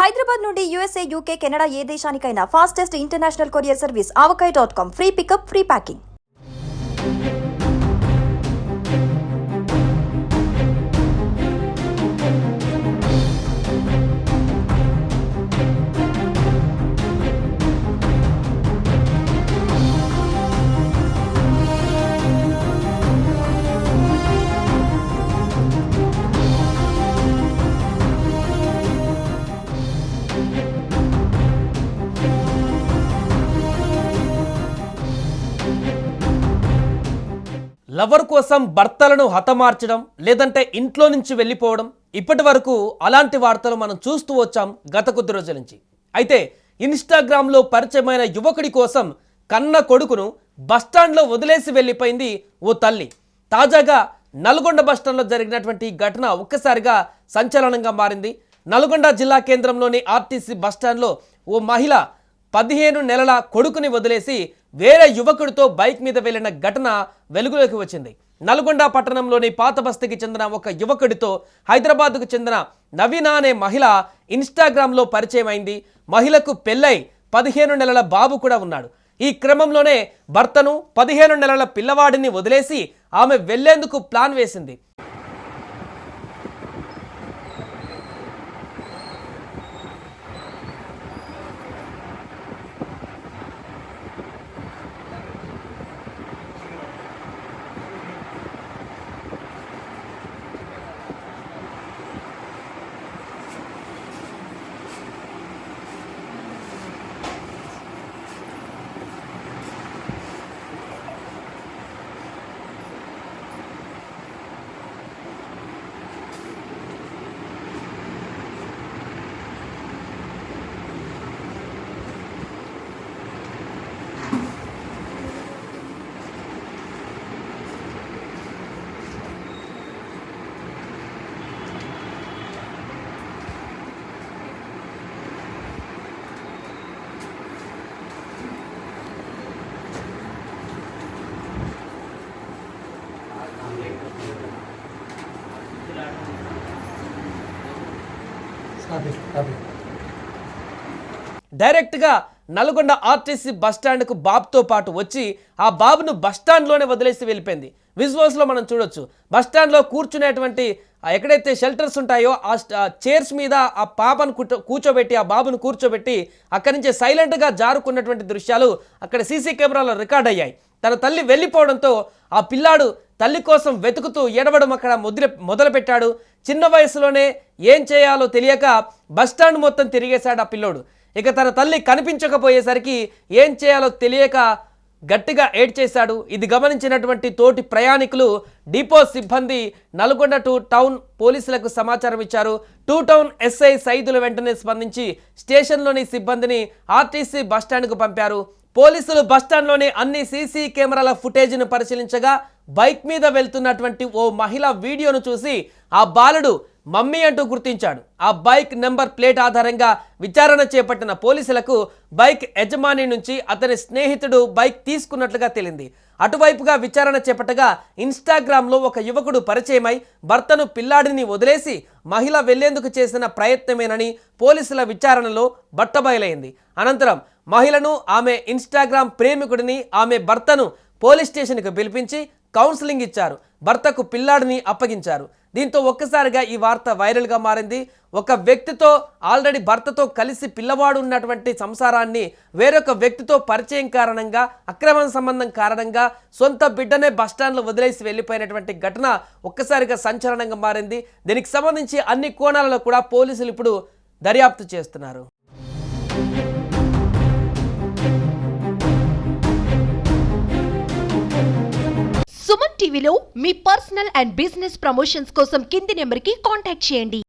హైదరాబాద్ నుండి USA, UK, Canada ఏ దేశానికైనా fastest international courier service avocai.com. Free pickup, free packing. Lover కోసం భర్తలను హతమార్చడం లేదంటే ఇంట్లో నుంచి వెళ్ళిపోవడం ఇప్పటి వరకు అలాంటి వార్తలు మనం చూస్తూ వచ్చాం గత కొద్ది రోజుల నుంచి. అయితే ఇన్స్టాగ్రామ్లో పరిచయమైన యువకుడి కోసం కన్న కొడుకును బస్టాండ్లో వదిలేసి వెళ్ళిపోయింది ఓ తల్లి. తాజాగా నల్గొండ బస్టాండ్లో జరిగినటువంటి ఘటన ఒక్కసారిగా సంచలనంగా మారింది. నల్గొండ జిల్లా కేంద్రంలోని ఆర్టీసీ బస్టాండ్లో ఓ మహిళ 15 నెలల కొడుకుని వదిలేసి వేరే యువకుడితో బైక్ మీద వెళ్లిన ఘటన వెలుగులోకి వచ్చింది. నల్గొండ పట్టణంలోని పాత బస్తీకి చెందిన ఒక యువకుడితో హైదరాబాద్కు చెందిన నవీన అనే మహిళ ఇన్స్టాగ్రామ్లో పరిచయం అయింది. మహిళకు పెళ్ళై 15 నెలల బాబు కూడా ఉన్నాడు. ఈ క్రమంలోనే భర్తను 15 నెలల పిల్లవాడిని వదిలేసి ఆమె వెళ్లేందుకు ప్లాన్ వేసింది. డైరెక్ట్గా నల్గొండ ఆర్టీసీ బస్టాండ్కు బాబుతో పాటు వచ్చి ఆ బాబును బస్టాండ్లోనే వదిలేసి వెళ్ళిపోయింది. విజువల్స్లో మనం చూడొచ్చు. బస్టాండ్లో కూర్చునేటువంటి ఎక్కడైతే షెల్టర్స్ ఉంటాయో ఆ చైర్స్ మీద ఆ పాపను కూర్చోబెట్టి ఆ బాబును కూర్చోబెట్టి అక్కడి నుంచి సైలెంట్గా జారుకున్నటువంటి దృశ్యాలు అక్కడ సీసీ కెమెరాలో రికార్డ్ అయ్యాయి. తన తల్లి వెళ్ళిపోవడంతో ఆ పిల్లాడు తల్లి కోసం వెతుకుతూ ఏడవడం అక్కడ మొదలుపెట్టాడు. చిన్న వయసులోనే ఏం చేయాలో తెలియక బస్టాండ్ మొత్తం తిరిగేశాడు ఆ పిల్లోడు. ఇక తన తల్లి కనిపించకపోయేసరికి ఏం చేయాలో తెలియక గట్టిగా ఏడ్చేశాడు. ఇది గమనించినటువంటి తోటి ప్రయాణికులు డిపో సిబ్బంది నల్గొండ టౌన్ పోలీసులకు సమాచారం ఇచ్చారు. టౌన్ ఎస్ఐ సైదులు వెంటనే స్పందించి స్టేషన్లోని సిబ్బందిని ఆర్టీసీ బస్టాండ్కు పంపారు. పోలీసులు బస్టాండ్లోని అన్ని సీసీ కెమెరాల ఫుటేజ్ను పరిశీలించగా బైక్ మీద వెళ్తున్నటువంటి ఓ మహిళ వీడియోను చూసి ఆ బాలుడు మమ్మీ అంటూ గుర్తించాడు. ఆ బైక్ నెంబర్ ప్లేట్ ఆధారంగా విచారణ చేపట్టిన పోలీసులకు బైక్ యజమాని నుంచి అతని స్నేహితుడు బైక్ తీసుకున్నట్లుగా తేలింది. అటువైపుగా విచారణ చేపట్టగా ఇన్స్టాగ్రామ్లో ఒక యువకుడు పరిచయమై భర్తను పిల్లాడిని వదిలేసి మహిళ వెళ్లేందుకు చేసిన ప్రయత్నమేనని పోలీసుల విచారణలో బట్టబయలైంది. అనంతరం మహిళను, ఆమె ఇన్స్టాగ్రామ్ ప్రేమికుడిని, ఆమె భర్తను పోలీస్ స్టేషన్కు పిలిపించి కౌన్సిలింగ్ ఇచ్చారు. భర్తకు పిల్లాడిని అప్పగించారు. దీంతో ఒక్కసారిగా ఈ వార్త వైరల్గా మారింది. ఒక వ్యక్తితో ఆల్రెడీ భర్తతో కలిసి పిల్లవాడు ఉన్నటువంటి సంసారాన్ని వేరొక వ్యక్తితో పరిచయం కారణంగా, అక్రమ సంబంధం కారణంగా సొంత బిడ్డనే బస్టాండ్లో వదిలేసి వెళ్ళిపోయినటువంటి ఘటన ఒక్కసారిగా సంచలనంగా మారింది. దీనికి సంబంధించి అన్ని కోణాలలో కూడా పోలీసులు ఇప్పుడు దర్యాప్తు చేస్తున్నారు. సుమన్ టీవీలో మీ పర్సనల్ అండ్ బిజినెస్ ప్రమోషన్స్ కోసం కింది నెంబర్కి కాంటాక్ట్ చేయండి.